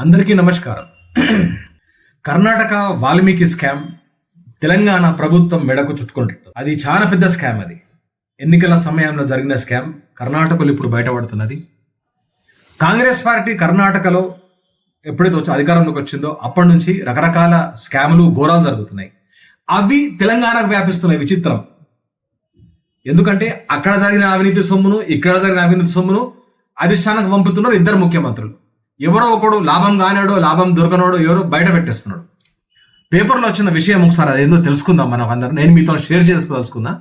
అందరికీ నమస్కారం. కర్ణాటక వాల్మీకి స్కామ్ తెలంగాణ ప్రభుత్వం మెడకు చుట్టుకుంటుంది. అది చాలా పెద్ద స్కామ్. అది ఎన్నికల సమయంలో జరిగిన స్కామ్ కర్ణాటకలో ఇప్పుడు బయటపడుతున్నది. కాంగ్రెస్ పార్టీ కర్ణాటకలో ఎప్పుడైతే అధికారంలోకి వచ్చిందో అప్పటి నుంచి రకరకాల స్కాములు ఘోరాలు జరుగుతున్నాయి. అవి తెలంగాణకు వ్యాపిస్తున్నాయి. విచిత్రం. ఎందుకంటే అక్కడ జరిగిన అవినీతి సొమ్మును ఇక్కడ జరిగిన అవినీతి సొమ్మును అధిష్టానానికి పంపుతున్నారు ఇద్దరు ముఖ్యమంత్రులు. ఎవరో ఒకడు లాభం కానాడో లాభం దొరకనోడో ఎవరో బయట పెట్టేస్తున్నాడు. పేపర్లో వచ్చిన విషయం ఒకసారి అదేందో తెలుసుకుందాం మనం అందరం. నేను మీతో షేర్ చేసుకోదలుచుకున్నా.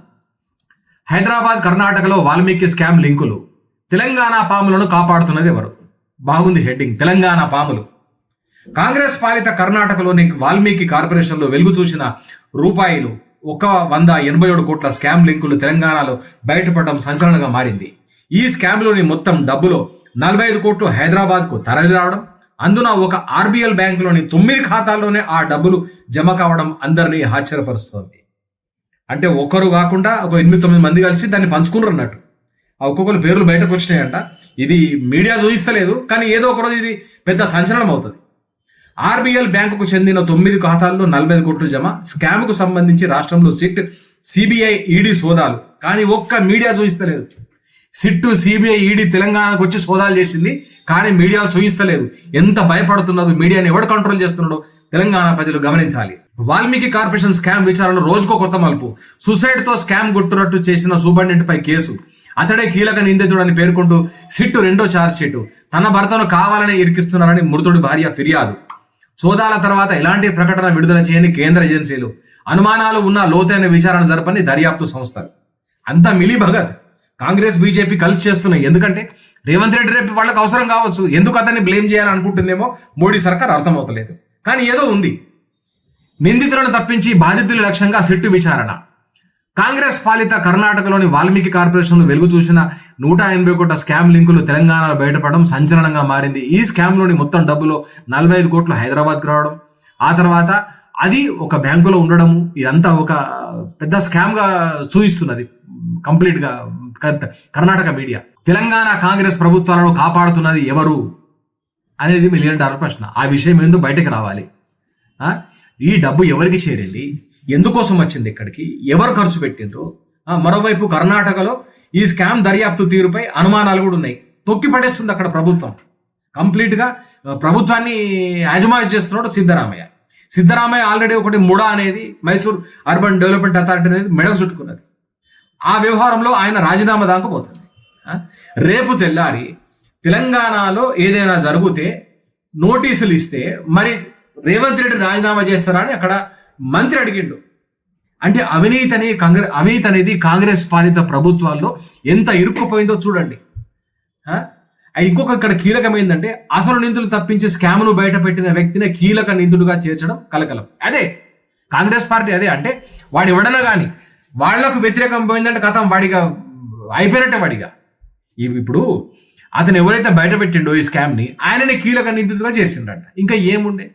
హైదరాబాద్ కర్ణాటకలో వాల్మీకి స్కామ్ లింకులు. తెలంగాణ పాములను కాపాడుతున్నది ఎవరు? బాగుంది హెడ్డింగ్, తెలంగాణ పాములు. కాంగ్రెస్ పాలిత కర్ణాటకలోని వాల్మీకి కార్పొరేషన్లో వెలుగు చూసిన రూపాయలు 187 కోట్ల స్కామ్ లింకులు తెలంగాణలో బయటపడడం సంచలనంగా మారింది. ఈ స్కామ్లోని మొత్తం డబ్బులో 45 కోట్లు హైదరాబాద్కు తరలి రావడం, అందున ఒక ఆర్బీఎల్ బ్యాంకులోని 9 ఖాతాల్లోనే ఆ డబ్బులు జమ కావడం అందరినీ ఆశ్చర్యపరుస్తోంది. అంటే ఒకరు కాకుండా ఒక 8-9 మంది కలిసి దాన్ని పంచుకున్నారు అన్నట్టు. ఒక్కొక్కరు పేర్లు బయటకు వచ్చినాయంట. ఇది మీడియా చూపిస్తలేదు, కానీ ఏదో ఒకరోజు ఇది పెద్ద సంచలనం అవుతుంది. ఆర్బీఎల్ బ్యాంకుకు చెందిన 9 ఖాతాల్లో 45 కోట్లు జమ. స్కామ్కు సంబంధించి రాష్ట్రంలో సిట్, సిబిఐ, ఈడీ సోదాలు, కానీ ఒక్క మీడియా చూపిస్తలేదు. సిట్టు, సిబిఐ, ఈడీ తెలంగాణకు వచ్చి సోదాలు చేసింది, కానీ మీడియా చూయిస్తలేదు. ఎంత భయపడుతున్నదో, మీడియాని ఎవడు కంట్రోల్ చేస్తున్నాడో తెలంగాణ ప్రజలు గమనించాలి. వాల్మీకి కార్పొరేషన్ స్కామ్ విచారణ రోజుకో కొత్త మలుపు. సుసైడ్తో స్కామ్ గుట్టురట్టు చేసిన సూపరింటెండెంట్పై కేసు. అతడే కీలక నిందితుడని పేర్కొంటూ సిట్టు 2వ ఛార్జ్షీటు. తన భర్తను కావాలని ఇరికిస్తున్నారని మృతుడి భార్య ఫిర్యాదు. సోదాల తర్వాత ఎలాంటి ప్రకటన విడుదల చేయని కేంద్ర ఏజెన్సీలు. అనుమానాలు ఉన్న లోతైన విచారణ జరపని దర్యాప్తు సంస్థలు. అంతా మిలీ భగత్. కాంగ్రెస్, బీజేపీ కలిసి చేస్తున్నాయి. ఎందుకంటే రేవంత్ రెడ్డి రేపు వాళ్ళకి అవసరం కావచ్చు. ఎందుకు అతన్ని బ్లేమ్ చేయాలనుకుంటుందేమో మోడీ సర్కార్ అర్థమవుతలేదు. కానీ ఏదో ఉంది. నిందితులను తప్పించి బాధితుల లక్ష్యంగా సిట్టు విచారణ. కాంగ్రెస్ పాలిత కర్ణాటకలోని వాల్మీకి కార్పొరేషన్లో వెలుగు చూసిన 180 కోట్ల స్కామ్ లింకులు తెలంగాణలో బయటపడడం సంచలనంగా మారింది. ఈ స్కామ్లోని మొత్తం డబ్బులో 45 కోట్లు హైదరాబాద్కు రావడం, ఆ తర్వాత అది ఒక బ్యాంకులో ఉండడము, ఇదంతా ఒక పెద్ద స్కామ్గా చూపిస్తున్నది కంప్లీట్గా కర్ణాటక మీడియా. తెలంగాణ కాంగ్రెస్ ప్రభుత్వాలను కాపాడుతున్నది ఎవరు అనేది $1 మిలియన్ ప్రశ్న. ఆ విషయం ఎందుకు బయటకు రావాలి? ఈ డబ్బు ఎవరికి చేరింది? ఎందుకోసం వచ్చింది? ఇక్కడికి ఎవరు ఖర్చు పెట్టిండ్రు? మరోవైపు కర్ణాటకలో ఈ స్కామ్ దర్యాప్తు తీరుపై అనుమానాలు కూడా ఉన్నాయి. తొక్కి పడేస్తుంది అక్కడ ప్రభుత్వం. కంప్లీట్గా ప్రభుత్వాన్ని యాజమాన్యం చేస్తున్నాడు సిద్ధరామయ్య. సిద్ధరామయ్య ఆల్రెడీ ఒకటి ముడా అనేది మైసూర్ అర్బన్ డెవలప్మెంట్ అథారిటీ అనేది మెడకు చుట్టుకున్నది. ఆ వ్యవహారంలో ఆయన రాజీనామా దాకా పోతుంది. రేపు తెల్లారి తెలంగాణలో ఏదైనా జరిగితే నోటీసులు ఇస్తే మరి రేవంత్ రెడ్డి రాజీనామా చేస్తారా అని అక్కడ మంత్రి అడిగిండు. అంటే అవినీతి అనేది కాంగ్రెస్ పాలిత ప్రభుత్వాల్లో ఎంత ఇరుక్కుపోయిందో చూడండి. ఇంకొక ఇక్కడ కీలకమైందంటే అసలు నిందులు తప్పించి స్కామ్ను బయట పెట్టిన వ్యక్తినే కీలక నిందుడుగా చేర్చడం కలకలం. అదే కాంగ్రెస్ పార్టీ. అదే అంటే వాడు ఎవడన్నా కానీ వాళ్లకు వ్యతిరేకం పోయిందంటే కథం వాడిగా అయిపోయినట్టే. వాడిగా ఇప్పుడు అతను ఎవరైతే బయట పెట్టిండో ఈ స్కామ్ని ఆయననే కీలక నిందితుగా చేసిండట. ఇంకా ఏముండే?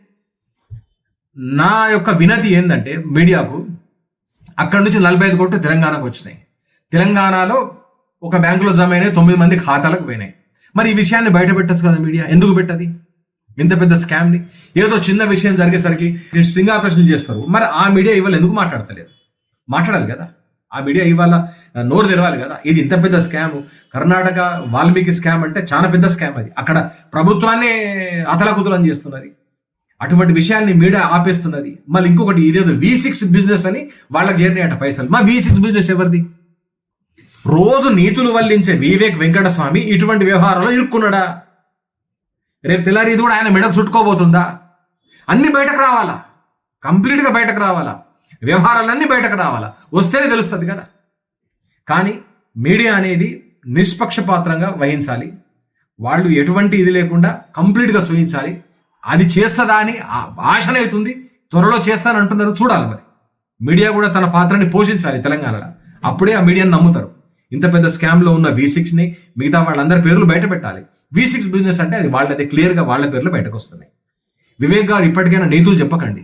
నా యొక్క వినతి ఏంటంటే మీడియాకు, అక్కడి నుంచి 45 కోట్లు తెలంగాణకు వచ్చినాయి. తెలంగాణలో ఒక బ్యాంకులో జమ అయినాయి, 9 మంది ఖాతాలకు పోయినాయి. మరి ఈ విషయాన్ని బయట పెట్టచ్చు కదా మీడియా? ఎందుకు పెట్టది? ఇంత పెద్ద స్కామ్ని ఏదో చిన్న విషయం జరిగేసరికి స్టింగ్ ఆపరేషన్లు చేస్తారు. మరి ఆ మీడియా ఇవాళ ఎందుకు మాట్లాడతలేదు? మాట్లాడాలి కదా. ఆ మీడియా ఇవాళ నోరు తెరవాలి కదా. ఇది ఇంత పెద్ద స్కామ్. కర్ణాటక వాల్మీకి స్కామ్ అంటే చాలా పెద్ద స్కామ్. అది అక్కడ ప్రభుత్వాన్ని అతలకుతలం చేస్తున్నది. అటువంటి విషయాన్ని మీడియా ఆపేస్తున్నది. మళ్ళీ ఇంకొకటి, ఇదేదో V6 బిజినెస్ అని వాళ్ళకి చేరినాయట పైసలు. మా V6 బిజినెస్ ఎవరిది? రోజు నీతులు వల్లించే వివేక్ వెంకటస్వామి ఇటువంటి వ్యవహారంలో ఇరుక్కున్నాడా? రేపు తెల్లారి ఇది కూడా ఆయన మెడకు చుట్టుకోబోతుందా? అన్ని బయటకు రావాలా, కంప్లీట్గా బయటకు రావాలా, వ్యవహారాలన్నీ బయటకు రావాలా, వస్తేనే తెలుస్తుంది కదా. కానీ మీడియా అనేది నిష్పక్షపాతంగా వహించాలి. వాళ్ళు ఎటువంటి ఇది లేకుండా కంప్లీట్గా చూపించాలి. అది చేస్తుందా అని ఆశనవుతుంది. త్వరలో చేస్తానంటున్నారు, చూడాలి. మరి మీడియా కూడా తన పాత్రని పోషించాలి తెలంగాణలో. అప్పుడే ఆ మీడియాని నమ్ముతారు. ఇంత పెద్ద స్కామ్లో ఉన్న V6ని మిగతా వాళ్ళందరి పేర్లు బయట పెట్టాలి. V6 బిజినెస్ అంటే అది వాళ్ళది క్లియర్గా వాళ్ళ పేర్లు బయటకు వస్తున్నాయి. వివేక్ గారు ఇప్పటికైనా నీతులు చెప్పకండి.